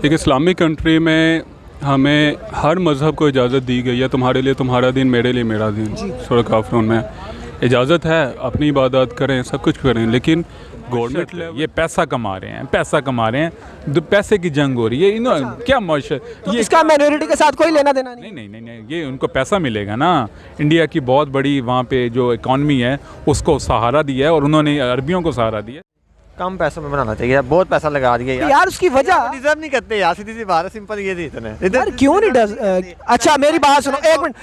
एक Islamic country में हमें हर मज़हब को इजाज़त दी गई है। तुम्हारे लिए तुम्हारा दिन, मेरे लिए मेरा दिन। सूरह काफ़िरून में इजाज़त है, अपनी इबादत करें, सब कुछ करें, लेकिन गवर्नमेंट ये पैसा कमा रहे हैं, पैसे की जंग हो रही है। क्या तो इसका माइनॉरिटी के साथ कोई लेना देना नहीं? नहीं, ये उनको पैसा मिलेगा ना। इंडिया की बहुत बड़ी वहाँ पे जो इकॉनमी है उसको सहारा दिया है और उन्होंने अरबियों को सहारा दिया। कम पैसों में बनाना चाहिए, बहुत पैसा लगा दिया यार उसकी वजह डिजर्व नहीं करते यार, सीधी सी बात है, सिंपल ये थी इतने यार क्यों नहीं अच्छा मेरी बात सुनो एक मिनट।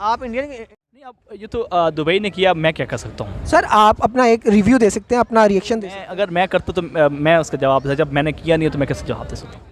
आप इंडियन नहीं, अब ये तो दुबई ने किया, मैं क्या कर सकता हूँ? सर आप अपना एक रिव्यू दे सकते हैं, अपना रिएक्शन दे सकते हैं। अगर मैं करता तो मैं उसका जवाब, जब मैंने किया नहीं तो मैं कैसे जवाब दे सकता हूँ?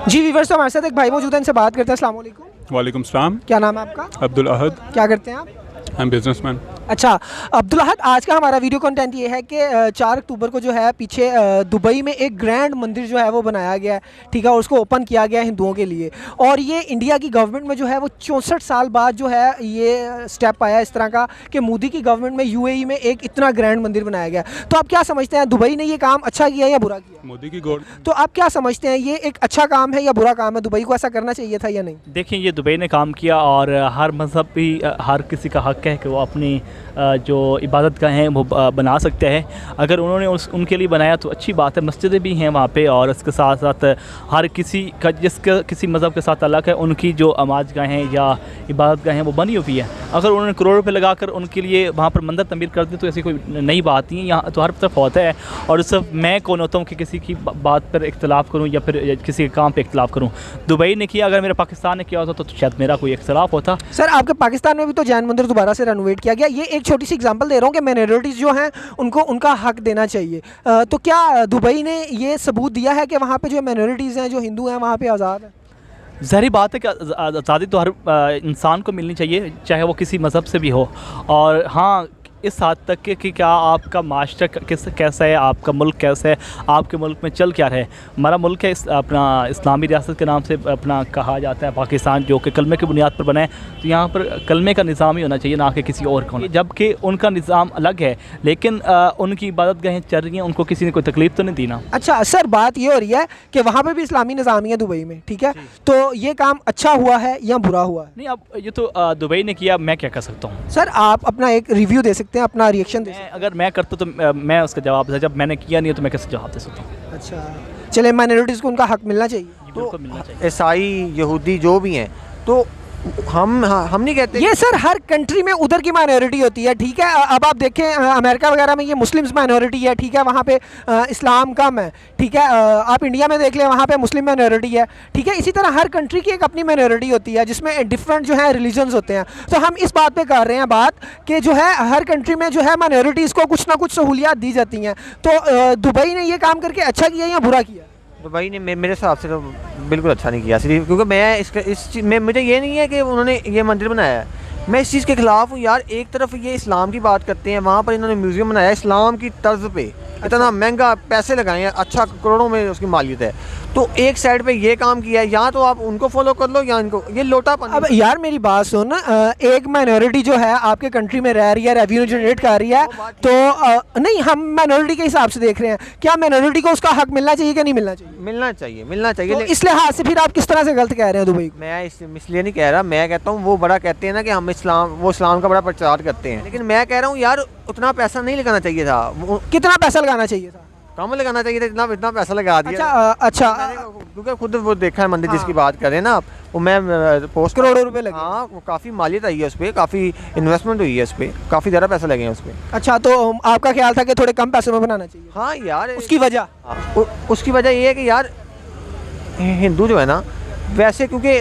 जी वीवर्स, तो हमारे साथ एक भाई मौजूद है, इनसे बात करते हैं। अस्सलाम वालेकुम। वालेकुम सलाम। क्या नाम है आपका? अब्दुल अहद। क्या करते हैं आप? I am businessman. अच्छा अब्दुल अहद, आज का हमारा वीडियो कंटेंट ये है कि 4 अक्टूबर को जो है पीछे दुबई में एक ग्रैंड मंदिर जो है वो बनाया गया है, ठीक है, और उसको ओपन किया गया है हिंदुओं के लिए। और ये इंडिया की गवर्नमेंट में जो है वो 64 साल बाद जो है ये स्टेप आया इस तरह का कि मोदी की गवर्नमेंट में UAE में एक इतना ग्रैंड मंदिर बनाया गया। तो आप क्या समझते हैं, दुबई ने ये काम अच्छा किया या बुरा किया? मोदी की गवर्नमेंट। तो आप क्या समझते हैं, ये एक अच्छा काम है या बुरा काम है? दुबई को ऐसा करना चाहिए था या नहीं? देखिए, ये दुबई ने काम किया और हर मज़हब भी, हर किसी का हक़ है कि वो अपनी जो इबादत का हैं वो बना सकते हैं। अगर उन्होंने उनके लिए बनाया तो अच्छी बात है। मस्जिदें भी हैं वहाँ पे, और इसके साथ साथ हर किसी का जिसका किसी मज़हब के साथ अलग है उनकी जो नमाज गाहें या इबादत गाहें वो बनी हुई है। अगर उन्होंने करोड़ रुपये लगाकर उनके लिए वहाँ पर मंदिर तमीर कर दी तो ऐसी कोई नई बात नहीं है। यहाँ तो हर तरफ होता है, और सिर्फ मैं कौन होता हूँ कि किसी की बात पर इख्तलाफ करूँ या फिर किसी के काम पर इख्तलाफ करूँ। दुबई ने किया, अगर मेरा पाकिस्तान ने किया होता तो शायद मेरा कोई इख्तलाफ होता। सर आपके पाकिस्तान में भी तो जैन मंदिर दोबारा से रेनोवेट किया गया। ये एक छोटी सी एग्जांपल दे रहा हूँ कि माइनॉरिटीज़ जो हैं उनको उनका हक देना चाहिए। तो क्या दुबई ने ये सबूत दिया है कि वहाँ पे जो माइनॉरिटीज़ हैं, जो हिंदू हैं, वहाँ पे आज़ाद है? ज़ाहिर बात है कि आज़ादी तो हर इंसान को मिलनी चाहिए, चाहे वो किसी मज़हब से भी हो। और हाँ, इस हद तक कि क्या आपका माशरा कैसा है, आपका मुल्क कैसा है, आपके मुल्क में चल क्या है। हमारा मुल्क है अपना इस्लामी रियासत के नाम से अपना कहा जाता है पाकिस्तान, जो कि कलमे की बुनियाद पर बना है। तो यहाँ पर कलमे का निज़ाम ही होना चाहिए, ना कि किसी और का, जबकि उनका निज़ाम अलग है, लेकिन उनकी इबादत गाहें चल रही हैं, उनको किसी ने कोई तकलीफ तो नहीं दी ना। अच्छा सर, बात ये हो रही है कि वहाँ पे भी इस्लामी निज़ाम है दुबई में, ठीक है, तो ये काम अच्छा हुआ है या बुरा हुआ है? नहीं, अब ये तो दुबई ने किया, मैं क्या कर सकता हूँ? सर आप अपना एक रिव्यू दे सकते हैं, अपना रिएक्शन दे सकते हैं। अगर मैं करता तो मैं उसका जवाब, जब मैंने किया नहीं तो मैं कैसे जवाब दे सकता हूँ? अच्छा चले, माइनॉरिटीज़ को उनका हक मिलना चाहिए। बिल्कुल मिलना चाहिए। ईसाई, यहूदी जो भी हैं, तो हम नहीं कहते ये सर हर कंट्री में उधर की माइनॉरिटी होती है, ठीक है। अब आप देखें अमेरिका वगैरह में ये मुस्लिम्स माइनॉरिटी है, ठीक है, वहाँ पे इस्लाम कम है, ठीक है। आप इंडिया में देख लें, वहाँ पे मुस्लिम माइनॉरिटी है, ठीक है। इसी तरह हर कंट्री की एक अपनी माइनॉरिटी होती है जिसमें डिफरेंट जो है रिलीजन्स होते हैं। तो हम इस बात पे कर रहे हैं बात कि जो है हर कंट्री में जो है माइनॉरिटीज़ को कुछ ना कुछ सहूलियात दी जाती हैं। तो दुबई ने ये काम करके अच्छा किया या बुरा किया? दुबई ने मेरे हिसाब से तो बिल्कुल अच्छा नहीं किया, सिर्फ क्योंकि मैं इस चीज़ में, मुझे ये नहीं है कि उन्होंने ये मंदिर बनाया है, मैं इस चीज़ के ख़िलाफ़ हूँ यार। एक तरफ ये इस्लाम की बात करते हैं, वहाँ पर इन्होंने म्यूज़ियम बनाया इस्लाम की तर्ज पे, इतना महंगा पैसे लगाए हैं, अच्छा करोड़ों में उसकी मालियत है। तो एक साइड पे ये काम किया है, या तो आप उनको फॉलो कर लो या इनको, ये लोटापन। अब यार मेरी बात सुन, एक माइनॉरिटी जो है आपके कंट्री में रह रही है, रेवेन्यू जनरेट कर रही है, तो नहीं, हम माइनॉरिटी के हिसाब से देख रहे हैं, क्या माइनॉरिटी को उसका हक मिलना चाहिए कि नहीं मिलना चाहिए? मिलना चाहिए, मिलना चाहिए। तो इस लिहाज से फिर आप किस तरह से गलत कह रहे हैं दुबई को? मैं इसलिए नहीं कह रहा, मैं कहता हूँ वो बड़ा कहते हैं ना कि हम इस्लाम का बड़ा प्रचार करते हैं, लेकिन मैं कह रहा हूँ यार उतना पैसा नहीं लगाना चाहिए था। कितना पैसा लगाना चाहिए था? कम लगाना चाहिए था, इतना पैसा लगा दिया। अच्छा क्योंकि खुद वो देखा है मंदिर जिसकी बात कर रहे हैं ना आप, वो मैं पोस्ट करोड़ों रुपए लगे। हाँ, वो काफ़ी मालियत आई है उस पर, काफ़ी इन्वेस्टमेंट हुई है उस पर, काफ़ी ज़्यादा पैसा लगे हैं उस पर। अच्छा, तो आपका ख्याल था कि थोड़े कम पैसों में बनाना चाहिए? हाँ यार, उसकी वजह? उसकी वजह ये है कि यार हिंदू जो है ना, वैसे क्योंकि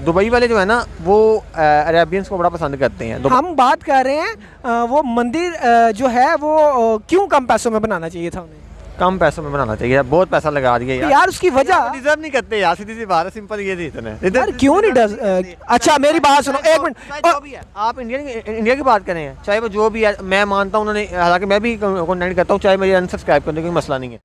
दुबई वाले जो है ना वो अरेबियंस को बड़ा पसंद करते हैं। हम बात कर रहे हैं वो मंदिर जो है वो क्यों कम पैसों में बनाना चाहिए था उन्हें? कम पैसों में बनाना चाहिए, बहुत पैसा लगा दिया यार उसकी वजह डिजर्व नहीं करते यार, सीधी सी बात है, सिंपल ये थी इतने यार क्यों नहीं अच्छा मेरी बात सुनो एक मिनट। जो भी है, आप इंडिया की बात करें, चाहे वो जो भी है, मैं मानता हूँ उन्होंने, हालांकि मैं भी कंटेंट करता हूँ, चाहे मेरी अनसब्सक्राइब करने का कोई मसला नहीं है।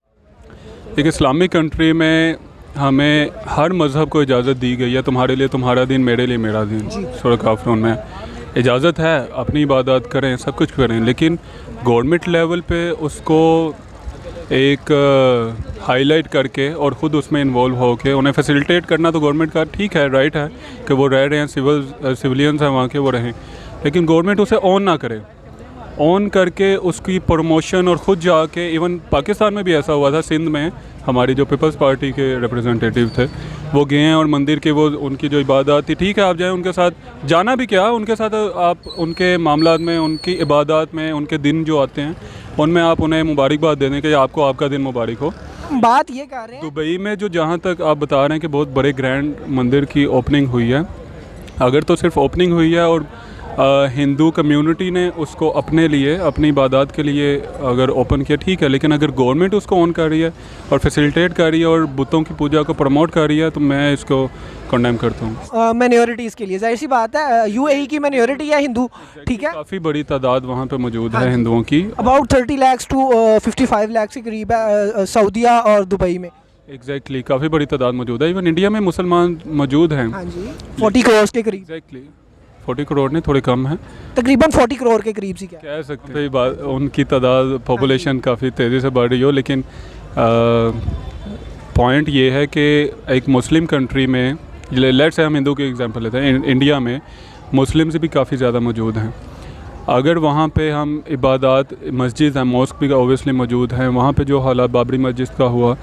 एक इस्लामिक कंट्री में हमें हर मज़हब को इजाज़त दी गई है। तुम्हारे लिए तुम्हारा दिन, मेरे लिए मेरा दिन। सूरह काफ़िरून में इजाज़त है, अपनी इबादत करें, सब कुछ करें, लेकिन गवर्नमेंट लेवल पे उसको एक हाईलाइट करके और ख़ुद उसमें इन्वॉल्व होके उन्हें फैसिलिटेट करना तो गवर्नमेंट का ठीक है, राइट है कि वो रह रहे हैं, सिविलियंस हैं वहाँ के, वो रहें, लेकिन गवर्नमेंट उसे ऑन ना करे। ऑन करके उसकी प्रमोशन और ख़ुद जाके, इवन पाकिस्तान में भी ऐसा हुआ था, सिंध में हमारी जो पीपल्स पार्टी के रिप्रेजेंटेटिव थे वो गए हैं और मंदिर के वो उनकी जो इबादत थी, ठीक है आप जाएं उनके साथ, जाना भी क्या, उनके साथ आप उनके मामलात में, उनकी इबादत में, उनके दिन जो आते हैं उनमें आप उन्हें मुबारकबाद दे दें कि आपको आपका दिन मुबारक हो। बात ये कर रहे हैं दुबई में जो जहाँ तक आप बता रहे हैं कि बहुत बड़े ग्रैंड मंदिर की ओपनिंग हुई है, अगर तो सिर्फ ओपनिंग हुई है और हिंदू कम्युनिटी ने उसको अपने लिए, अपनी इबादत के लिए अगर ओपन किया ठीक है, लेकिन अगर गवर्नमेंट उसको ऑन कर रही है और फैसिलिटेट कर रही है और बुतों की पूजा को प्रमोट कर रही है तो मैं इसको कंडेम करता हूँ। माइनॉरिटीज़ के लिए जाहिर सी बात है, यूएई की माइनॉरिटी है हिंदू, ठीक है, काफ़ी बड़ी तादाद वहाँ पे मौजूद है हिंदुओं की, अबाउट 30 लाख टू 55 लाख के करीब है सऊदीया और दुबई में। एग्जैक्टली काफ़ी बड़ी तादाद मौजूद है, इवन इंडिया में मुसलमान मौजूद हैं। हाँ जी, 40 करोड़ के करीब। एग्जैक्टली 40 करोड़ नहीं, थोड़े कम है, तकरीबन 40 करोड़ के करीब सी कह सकते हैं। बात उनकी तादाद पॉपुलेशन काफ़ी तेज़ी से बढ़ रही हो, लेकिन पॉइंट ये है कि एक मुस्लिम कंट्री में, लेट्स से हम हिंदू की एग्जांपल लेते हैं, इंडिया में मुस्लिम्स भी काफ़ी ज़्यादा मौजूद हैं। अगर वहाँ पे हम इबादत, मस्जिद हैं, मॉस्क भी ओबियसली मौजूद हैं, वहाँ पे जो हालात बाबरी मस्जिद का हुआ,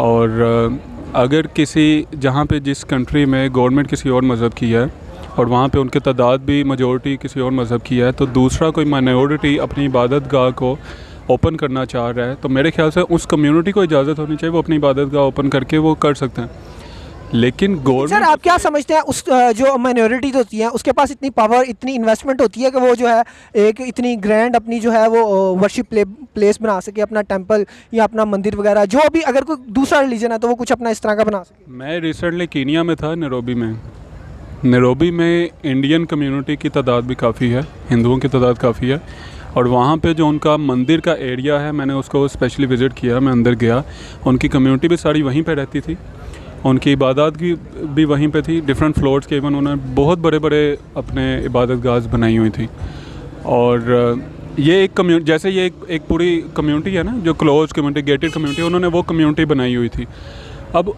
और अगर किसी, जहाँ पे जिस कंट्री में गवर्नमेंट किसी और मज़हब की है और वहाँ पे उनकी तादाद भी मेजॉरिटी किसी और मज़हब की है, तो दूसरा कोई माइनॉरिटी अपनी इबादत गाह को ओपन करना चाह रहा है तो मेरे ख्याल से उस कम्युनिटी को इजाज़त होनी चाहिए, वो अपनी इबादत गाह ओपन करके वो कर सकते हैं। लेकिन गवर्नमेंट, सर आप क्या समझते हैं, उस जो माइनॉरिटीज होती हैं उसके पास इतनी पावर, इतनी इन्वेस्टमेंट होती है कि वो जो है एक इतनी ग्रैंड अपनी जो है वो वर्शिप प्लेस बना सके, अपना टेंपल या अपना मंदिर वगैरह, जो भी अगर कोई दूसरा रिलीजन है तो वो कुछ अपना इस तरह का बना सके? मैं रिसेंटली कीनिया में था, नैरोबी में इंडियन कम्युनिटी की तादाद भी काफ़ी है, हिंदुओं की तादाद काफ़ी है, और वहाँ पे जो उनका मंदिर का एरिया है, मैंने उसको स्पेशली विज़िट किया, मैं अंदर गया, उनकी कम्युनिटी भी सारी वहीं पे रहती थी, उनकी इबादत की भी वहीं पे थी, डिफरेंट फ्लोर्स के, इवन उन्होंने बहुत बड़े बड़े अपने इबादत गाह बनाई हुई थी। और ये एक जैसे ये एक पूरी कम्युनिटी है ना, जो क्लोज कम्युनिटी, गेटेड कम्युनिटी, उन्होंने वो कम्युनिटी बनाई हुई थी। अब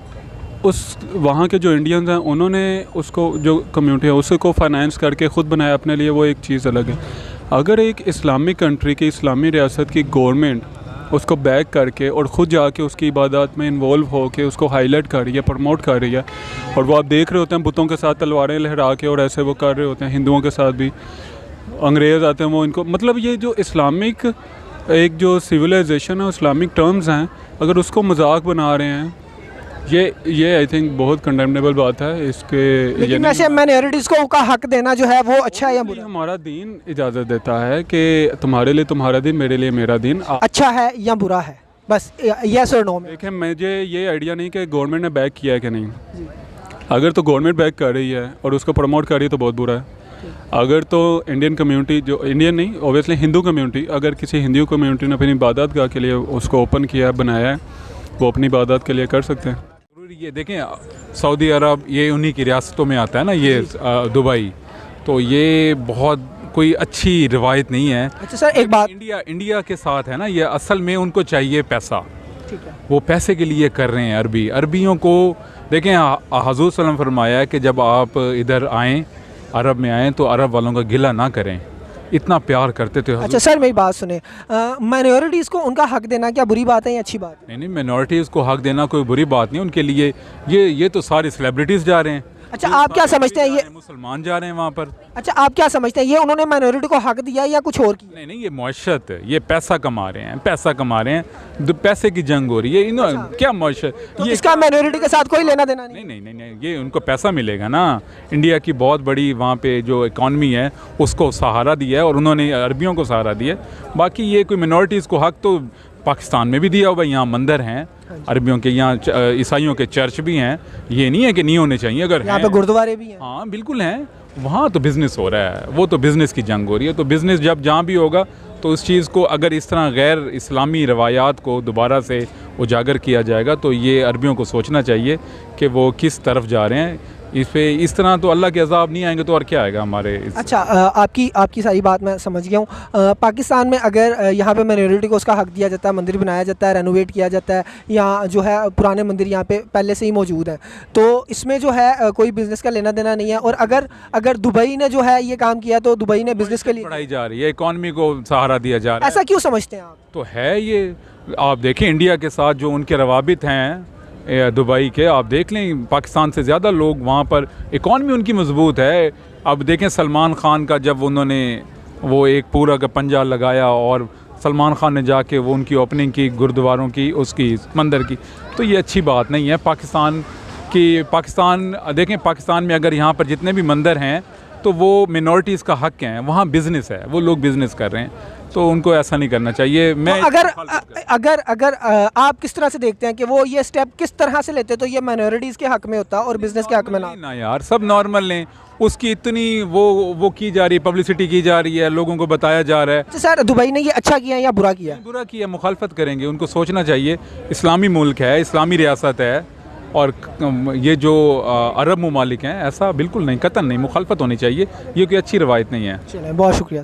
उस वहाँ के जो इंडियंस हैं उन्होंने उसको, जो कम्युनिटी है उसको फाइनेंस करके ख़ुद बनाया अपने लिए, वो एक चीज़ अलग है। अगर एक इस्लामिक कंट्री की, इस्लामी रियासत की गवर्नमेंट उसको बैक करके और ख़ुद जाके उसकी इबादत में इन्वॉल्व होके उसको हाईलाइट कर रही है, प्रमोट कर रही है, और वो आप देख रहे होते हैं बुतों के साथ तलवारें लहरा के और ऐसे वो कर रहे होते हैं, हिंदुओं के साथ भी अंग्रेज़ आते हैं वो इनको, मतलब ये जो इस्लामिक एक जो सिविलाइजेशन है, इस्लामिक टर्म्स हैं, अगर उसको मजाक बना रहे हैं, ये आई थिंक बहुत कंडेमनेबल बात है। इसके लेकिन वैसे माइनॉरिटीज़ को का हक देना जो है वो अच्छा है या बुरा? हमारा दीन इजाज़त देता है कि तुम्हारे लिए तुम्हारा दिन, मेरे लिए मेरा दिन अच्छा है या बुरा है, बस यस और नो में। देखें, मुझे ये आइडिया नहीं कि गवर्नमेंट ने बैक किया है कि नहीं। अगर तो गवर्नमेंट बैक कर रही है और उसको प्रमोट कर रही है तो बहुत बुरा है। अगर तो इंडियन कम्युनिटी, जो इंडियन नहीं, ओबियसली हिंदू कम्युनिटी, अगर किसी हिंदू कम्युनिटी ने अपनी इबादत गाह के लिए उसको ओपन किया, बनाया है, वो अपनी इबादत के लिए कर सकते हैं। ये देखें, सऊदी अरब ये उन्हीं की रियासतों में आता है ना, ये दुबई, तो ये बहुत कोई अच्छी रिवायत नहीं है। अच्छा सर, एक बात, इंडिया के साथ है ना, ये असल में उनको चाहिए पैसा, ठीक है, वो पैसे के लिए कर रहे हैं। अरबियों को देखें, हजूर सल्लल्लाहु अलैहि वसल्लम फरमाया है कि जब आप इधर आएँ, अरब में आएँ, तो अरब वालों का गिला ना करें, इतना प्यार करते थे। अच्छा सर, मेरी बात सुने, माइनॉरिटीज़ को उनका हक देना क्या बुरी बात है या अच्छी बात है? नहीं, माइनॉरिटीज़ को हक देना कोई बुरी बात नहीं, उनके लिए ये तो सारे सेलिब्रिटीज़ जा रहे हैं। अच्छा, आप क्या समझते हैं, ये मुसलमान जा रहे हैं वहाँ पर? अच्छा, आप क्या समझते हैं, ये उन्होंने माइनॉरिटी को हक दिया या कुछ और किया? नहीं, ये मुआशरत है, ये पैसा कमा रहे हैं, पैसे की जंग हो रही है। क्या मुआशरत, तो इसका माइनॉरिटी के साथ कोई लेना देना नहीं? नहीं, ये उनको पैसा मिलेगा ना। इंडिया की बहुत बड़ी वहाँ पे जो इकॉनमी है उसको सहारा दिया है और उन्होंने अरबियों को सहारा दिया है। बाकी ये कोई मिनॉरिटीज़ को हक तो पाकिस्तान में भी दिया हुआ, यहाँ मंदिर हैं अरबियों के, यहाँ ईसाइयों के चर्च भी हैं, ये नहीं है कि नहीं होने चाहिए। अगर यहाँ पे गुरुद्वारे भी हैं। हाँ बिल्कुल हैं, वहाँ तो बिज़नेस हो रहा है, वो तो बिज़नेस की जंग हो रही है। तो बिज़नेस जब जहाँ भी होगा तो उस चीज़ को, अगर इस तरह गैर इस्लामी रवायात को दोबारा से उजागर किया जाएगा तो ये अरबियों को सोचना चाहिए कि वो किस तरफ जा रहे हैं। इस तरह तो अल्लाह के अजाब नहीं आएंगे तो और क्या आएगा हमारे अच्छा, आपकी सारी बात मैं समझ गया हूँ। पाकिस्तान में अगर यहाँ पे माइनॉरिटी को उसका हक दिया जाता है, मंदिर बनाया जाता है, रेनोवेट किया जाता है, या जो है पुराने मंदिर यहाँ पे पहले से ही मौजूद हैं, तो इसमें जो है कोई बिज़नेस का लेना देना नहीं है। और अगर दुबई ने जो है ये काम किया तो दुबई ने बिज़नेस के लिए बढ़ाई जा रही है, इकॉनमी को सहारा दिया जा रहा है। ऐसा क्यों समझते हैं आप? तो है ये, आप देखें इंडिया के साथ जो उनके रवाबित हैं दुबई के, आप देख लें पाकिस्तान से ज़्यादा लोग वहाँ पर, इकॉनमी उनकी मजबूत है। अब देखें सलमान खान का जब उन्होंने वो एक पूरा का पंजा लगाया और सलमान खान ने जाके वो उनकी ओपनिंग की गुरुद्वारों की, उसकी मंदिर की, तो ये अच्छी बात नहीं है। पाकिस्तान देखें पाकिस्तान में अगर यहाँ पर जितने भी मंदिर हैं तो वो मिनॉरिटीज़ का हक हैं, वहाँ बिज़नेस है, वो लोग बिज़नेस कर रहे हैं, तो उनको ऐसा नहीं करना चाहिए। मैं तो अगर आप किस तरह से देखते हैं कि वो ये स्टेप किस तरह से लेते तो ये माइनॉरिटीज़ के हक में होता और बिज़नेस के हक में ना यार, सब नॉर्मल लें, उसकी इतनी वो की जा रही है, पब्लिसिटी की जा रही है, लोगों को बताया जा रहा है। तो सर दुबई ने ये अच्छा किया या बुरा किया? बुरा किया, मुखालफत करेंगे, उनको सोचना चाहिए। इस्लामी मुल्क है, इस्लामी रियासत है, और ये जो अरब ममालिक हैं, ऐसा बिल्कुल नहीं, कतन नहीं, मुखालफत होनी चाहिए। ये कोई अच्छी रवायत नहीं है। चलिए, बहुत शुक्रिया।